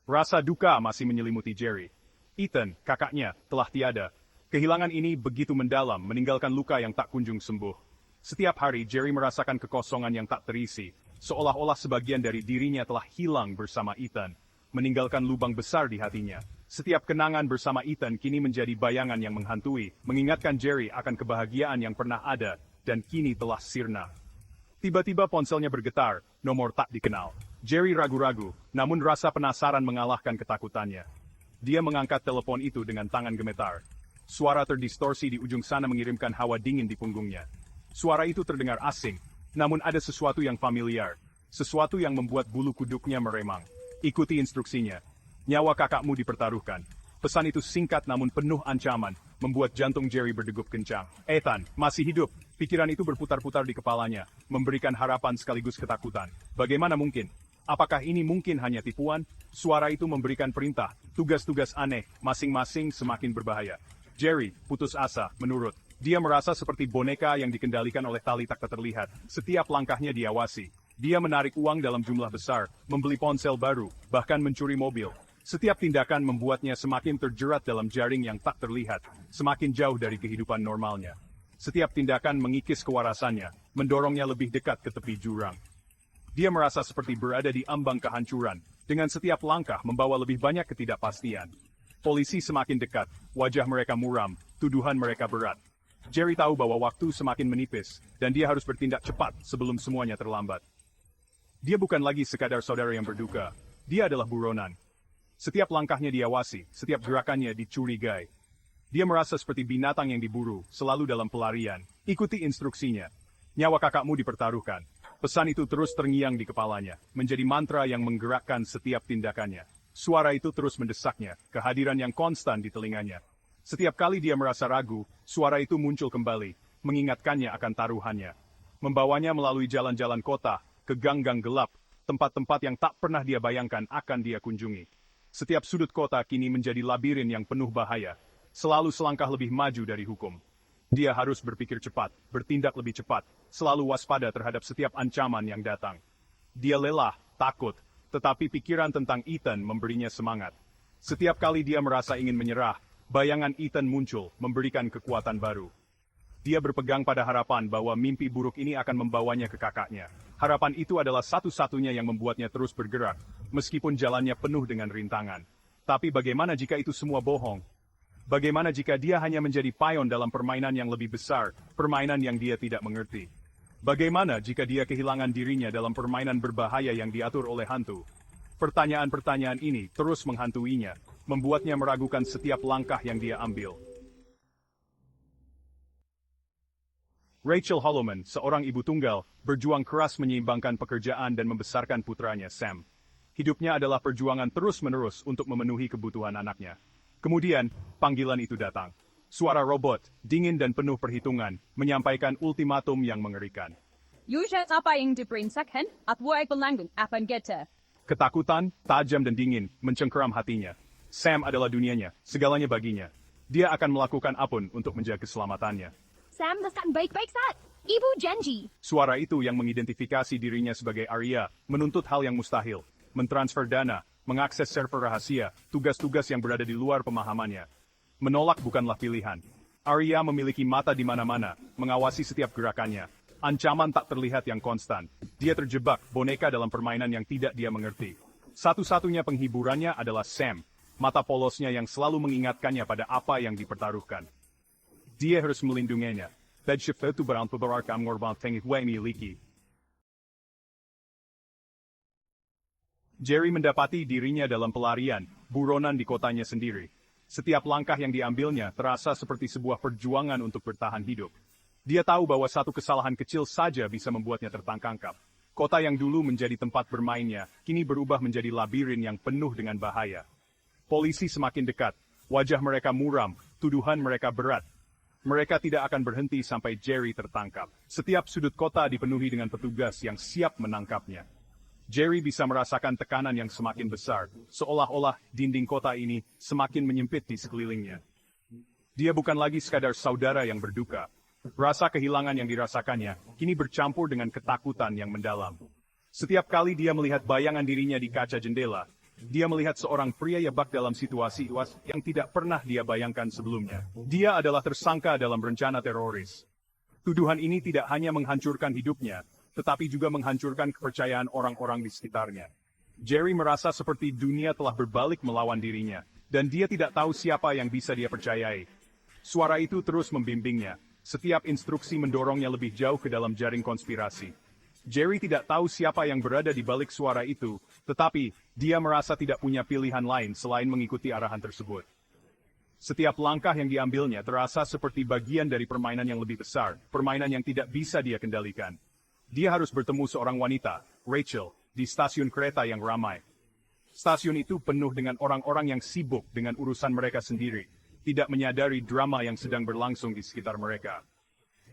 Rasa duka masih menyelimuti Jerry. Ethan, kakaknya, telah tiada. Kehilangan ini begitu mendalam, meninggalkan luka yang tak kunjung sembuh. Setiap hari Jerry merasakan kekosongan yang tak terisi, seolah-olah sebagian dari dirinya telah hilang bersama Ethan, meninggalkan lubang besar di hatinya. Setiap kenangan bersama Ethan kini menjadi bayangan yang menghantui, mengingatkan Jerry akan kebahagiaan yang pernah ada, dan kini telah sirna. Tiba-tiba ponselnya bergetar, nomor tak dikenal. Jerry ragu-ragu, namun rasa penasaran mengalahkan ketakutannya. Dia mengangkat telepon itu dengan tangan gemetar. Suara terdistorsi di ujung sana mengirimkan hawa dingin di punggungnya. Suara itu terdengar asing, namun ada sesuatu yang familiar. Sesuatu yang membuat bulu kuduknya meremang. Ikuti instruksinya. Nyawa kakakmu dipertaruhkan. Pesan itu singkat namun penuh ancaman, membuat jantung Jerry berdegup kencang. Ethan, masih hidup. Pikiran itu berputar-putar di kepalanya, memberikan harapan sekaligus ketakutan. Bagaimana mungkin? Apakah ini mungkin hanya tipuan? Suara itu memberikan perintah, tugas-tugas aneh, masing-masing semakin berbahaya. Jerry, putus asa, menurut. Dia merasa seperti boneka yang dikendalikan oleh tali tak terlihat. Setiap langkahnya diawasi. Dia menarik uang dalam jumlah besar, membeli ponsel baru, bahkan mencuri mobil. Setiap tindakan membuatnya semakin terjerat dalam jaring yang tak terlihat, semakin jauh dari kehidupan normalnya. Setiap tindakan mengikis kewarasannya, mendorongnya lebih dekat ke tepi jurang. Dia merasa seperti berada di ambang kehancuran, dengan setiap langkah membawa lebih banyak ketidakpastian. Polisi semakin dekat, wajah mereka muram, tuduhan mereka berat. Jerry tahu bahwa waktu semakin menipis, dan dia harus bertindak cepat sebelum semuanya terlambat. Dia bukan lagi sekadar saudara yang berduka, dia adalah buronan. Setiap langkahnya diawasi, setiap gerakannya dicurigai. Dia merasa seperti binatang yang diburu, selalu dalam pelarian. Ikuti instruksinya. Nyawa kakakmu dipertaruhkan. Pesan itu terus terngiang di kepalanya, menjadi mantra yang menggerakkan setiap tindakannya. Suara itu terus mendesaknya, kehadiran yang konstan di telinganya. Setiap kali dia merasa ragu, suara itu muncul kembali, mengingatkannya akan taruhannya. Membawanya melalui jalan-jalan kota, ke gang-gang gelap, tempat-tempat yang tak pernah dia bayangkan akan dia kunjungi. Setiap sudut kota kini menjadi labirin yang penuh bahaya, selalu selangkah lebih maju dari hukum. Dia harus berpikir cepat, bertindak lebih cepat, selalu waspada terhadap setiap ancaman yang datang. Dia lelah, takut, tetapi pikiran tentang Ethan memberinya semangat. Setiap kali dia merasa ingin menyerah, bayangan Ethan muncul, memberikan kekuatan baru. Dia berpegang pada harapan bahwa mimpi buruk ini akan membawanya ke kakaknya. Harapan itu adalah satu-satunya yang membuatnya terus bergerak, meskipun jalannya penuh dengan rintangan. Tapi bagaimana jika itu semua bohong? Bagaimana jika dia hanya menjadi payon dalam permainan yang lebih besar, permainan yang dia tidak mengerti? Bagaimana jika dia kehilangan dirinya dalam permainan berbahaya yang diatur oleh hantu? Pertanyaan-pertanyaan ini terus menghantuinya, membuatnya meragukan setiap langkah yang dia ambil. Rachel Holloman, seorang ibu tunggal, berjuang keras menyeimbangkan pekerjaan dan membesarkan putranya Sam. Hidupnya adalah perjuangan terus-menerus untuk memenuhi kebutuhan anaknya. Kemudian, panggilan itu datang. Suara robot, dingin dan penuh perhitungan, menyampaikan ultimatum yang mengerikan. Yushat apa yang diperintahkan, at wa'ay pelanggan akan kita. Ketakutan, tajam dan dingin, mencengkeram hatinya. Sam adalah dunianya, segalanya baginya. Dia akan melakukan apapun untuk menjaga keselamatannya. Sam, letakkan baik-baik saat. Ibu janji. Suara itu yang mengidentifikasi dirinya sebagai Arya, menuntut hal yang mustahil, mentransfer dana, mengakses server rahasia, tugas-tugas yang berada di luar pemahamannya. Menolak bukanlah pilihan. Arya memiliki mata di mana-mana, mengawasi setiap gerakannya. Ancaman tak terlihat yang konstan. Dia terjebak, boneka dalam permainan yang tidak dia mengerti. Satu-satunya penghiburannya adalah Sam, mata polosnya yang selalu mengingatkannya pada apa yang dipertaruhkan. Dia harus melindunginya. Bedshiftu berantubarakam ngorban tengihwe miliki. Jerry mendapati dirinya dalam pelarian, buronan di kotanya sendiri. Setiap langkah yang diambilnya terasa seperti sebuah perjuangan untuk bertahan hidup. Dia tahu bahwa satu kesalahan kecil saja bisa membuatnya tertangkap. Kota yang dulu menjadi tempat bermainnya, kini berubah menjadi labirin yang penuh dengan bahaya. Polisi semakin dekat, wajah mereka muram, tuduhan mereka berat. Mereka tidak akan berhenti sampai Jerry tertangkap. Setiap sudut kota dipenuhi dengan petugas yang siap menangkapnya. Jerry bisa merasakan tekanan yang semakin besar, seolah-olah dinding kota ini semakin menyempit di sekelilingnya. Dia bukan lagi sekadar saudara yang berduka. Rasa kehilangan yang dirasakannya kini bercampur dengan ketakutan yang mendalam. Setiap kali dia melihat bayangan dirinya di kaca jendela, Dia melihat seorang pria yabak dalam situasi yang tidak pernah dia bayangkan sebelumnya. Dia adalah tersangka dalam rencana teroris. Tuduhan ini tidak hanya menghancurkan hidupnya, tetapi juga menghancurkan kepercayaan orang-orang di sekitarnya. Jerry merasa seperti dunia telah berbalik melawan dirinya, dan dia tidak tahu siapa yang bisa dia percayai. Suara itu terus membimbingnya. Setiap instruksi mendorongnya lebih jauh ke dalam jaring konspirasi. Jerry tidak tahu siapa yang berada di balik suara itu, tetapi dia merasa tidak punya pilihan lain selain mengikuti arahan tersebut. Setiap langkah yang diambilnya terasa seperti bagian dari permainan yang lebih besar, permainan yang tidak bisa dia kendalikan. Dia harus bertemu seorang wanita, Rachel, di stasiun kereta yang ramai. Stasiun itu penuh dengan orang-orang yang sibuk dengan urusan mereka sendiri, tidak menyadari drama yang sedang berlangsung di sekitar mereka.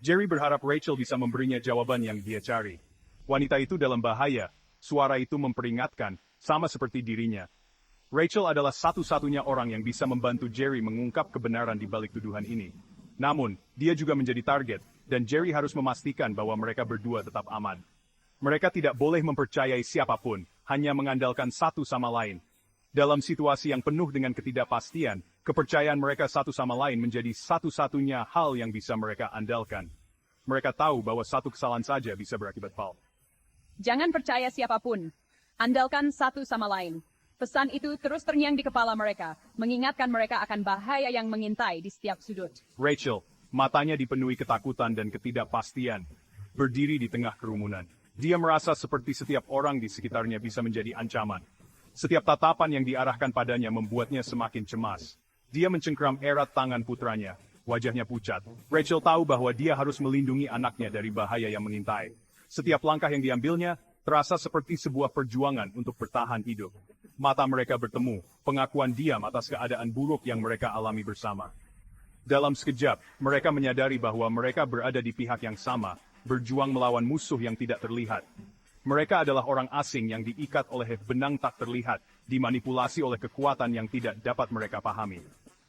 Jerry berharap Rachel bisa memberinya jawaban yang dia cari. Wanita itu dalam bahaya, suara itu memperingatkan, sama seperti dirinya. Rachel adalah satu-satunya orang yang bisa membantu Jerry mengungkap kebenaran di balik tuduhan ini. Namun, dia juga menjadi target, dan Jerry harus memastikan bahwa mereka berdua tetap aman. Mereka tidak boleh mempercayai siapapun, hanya mengandalkan satu sama lain. Dalam situasi yang penuh dengan ketidakpastian, kepercayaan mereka satu sama lain menjadi satu-satunya hal yang bisa mereka andalkan. Mereka tahu bahwa satu kesalahan saja bisa berakibat fatal. Jangan percaya siapapun. Andalkan satu sama lain. Pesan itu terus terngiang di kepala mereka, mengingatkan mereka akan bahaya yang mengintai di setiap sudut. Rachel, matanya dipenuhi ketakutan dan ketidakpastian, berdiri di tengah kerumunan. Dia merasa seperti setiap orang di sekitarnya bisa menjadi ancaman. Setiap tatapan yang diarahkan padanya membuatnya semakin cemas. Dia mencengkram erat tangan putranya, wajahnya pucat. Rachel tahu bahwa dia harus melindungi anaknya dari bahaya yang mengintai. Setiap langkah yang diambilnya terasa seperti sebuah perjuangan untuk bertahan hidup. Mata mereka bertemu, pengakuan diam atas keadaan buruk yang mereka alami bersama. Dalam sekejap, mereka menyadari bahwa mereka berada di pihak yang sama, berjuang melawan musuh yang tidak terlihat. Mereka adalah orang asing yang diikat oleh benang tak terlihat, dimanipulasi oleh kekuatan yang tidak dapat mereka pahami.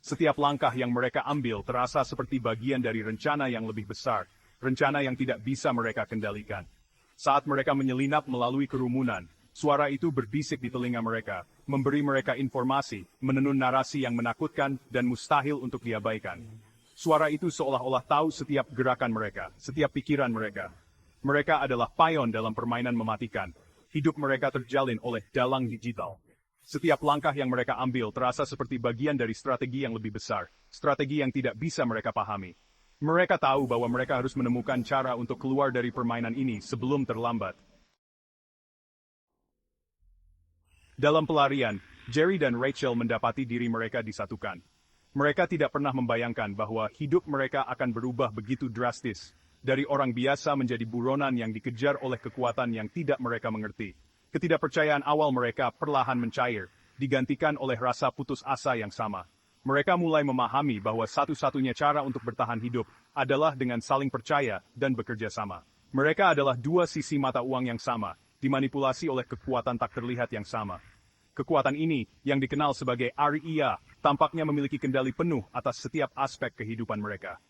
Setiap langkah yang mereka ambil terasa seperti bagian dari rencana yang lebih besar, rencana yang tidak bisa mereka kendalikan. Saat mereka menyelinap melalui kerumunan, suara itu berbisik di telinga mereka, memberi mereka informasi, menenun narasi yang menakutkan dan mustahil untuk diabaikan. Suara itu seolah-olah tahu setiap gerakan mereka, setiap pikiran mereka. Mereka adalah pion dalam permainan mematikan. Hidup mereka terjalin oleh dalang digital. Setiap langkah yang mereka ambil terasa seperti bagian dari strategi yang lebih besar, strategi yang tidak bisa mereka pahami. Mereka tahu bahwa mereka harus menemukan cara untuk keluar dari permainan ini sebelum terlambat. Dalam pelarian, Jerry dan Rachel mendapati diri mereka disatukan. Mereka tidak pernah membayangkan bahwa hidup mereka akan berubah begitu drastis, dari orang biasa menjadi buronan yang dikejar oleh kekuatan yang tidak mereka mengerti. Ketidakpercayaan awal mereka perlahan mencair, digantikan oleh rasa putus asa yang sama. Mereka mulai memahami bahwa satu-satunya cara untuk bertahan hidup adalah dengan saling percaya dan bekerja sama. Mereka adalah dua sisi mata uang yang sama, dimanipulasi oleh kekuatan tak terlihat yang sama. Kekuatan ini, yang dikenal sebagai RIA, tampaknya memiliki kendali penuh atas setiap aspek kehidupan mereka.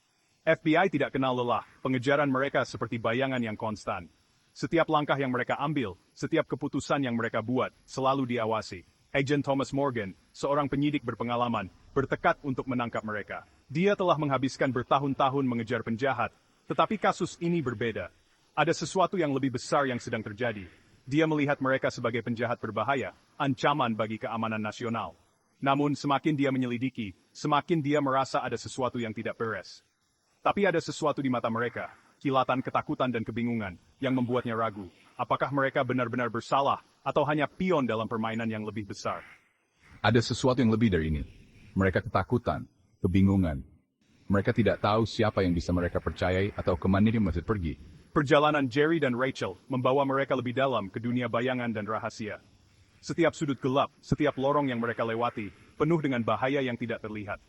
FBI tidak kenal lelah, pengejaran mereka seperti bayangan yang konstan. Setiap langkah yang mereka ambil, setiap keputusan yang mereka buat, selalu diawasi. Agent Thomas Morgan, seorang penyidik berpengalaman, bertekad untuk menangkap mereka. Dia telah menghabiskan bertahun-tahun mengejar penjahat, tetapi kasus ini berbeda. Ada sesuatu yang lebih besar yang sedang terjadi. Dia melihat mereka sebagai penjahat berbahaya, ancaman bagi keamanan nasional. Namun semakin dia menyelidiki, semakin dia merasa ada sesuatu yang tidak beres. Tapi ada sesuatu di mata mereka, kilatan ketakutan dan kebingungan, yang membuatnya ragu. Apakah mereka benar-benar bersalah, atau hanya pion dalam permainan yang lebih besar? Ada sesuatu yang lebih dari ini. Mereka ketakutan, kebingungan. Mereka tidak tahu siapa yang bisa mereka percayai atau kemana dia mesti pergi. Perjalanan Jerry dan Rachel membawa mereka lebih dalam ke dunia bayangan dan rahasia. Setiap sudut gelap, setiap lorong yang mereka lewati, penuh dengan bahaya yang tidak terlihat.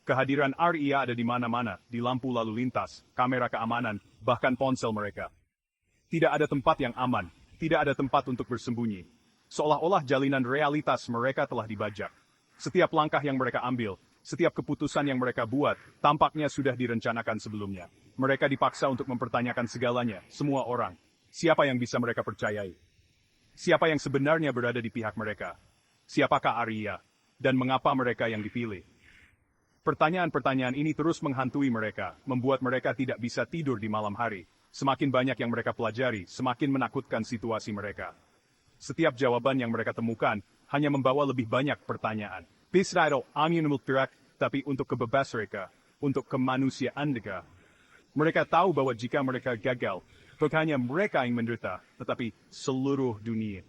Kehadiran RIA ada di mana-mana, di lampu lalu lintas, kamera keamanan, bahkan ponsel mereka. Tidak ada tempat yang aman, tidak ada tempat untuk bersembunyi. Seolah-olah jalinan realitas mereka telah dibajak. Setiap langkah yang mereka ambil, setiap keputusan yang mereka buat, tampaknya sudah direncanakan sebelumnya. Mereka dipaksa untuk mempertanyakan segalanya, semua orang. Siapa yang bisa mereka percayai? Siapa yang sebenarnya berada di pihak mereka? Siapakah Arya? Dan mengapa mereka yang dipilih? Pertanyaan-pertanyaan ini terus menghantui mereka, membuat mereka tidak bisa tidur di malam hari. Semakin banyak yang mereka pelajari, semakin menakutkan situasi mereka. Setiap jawaban yang mereka temukan hanya membawa lebih banyak pertanyaan. Bisa itu amin multirak, tapi untuk kebebasan mereka, untuk kemanusiaan mereka. Mereka tahu bahwa jika mereka gagal, bukan hanya mereka yang menderita, tetapi seluruh dunia.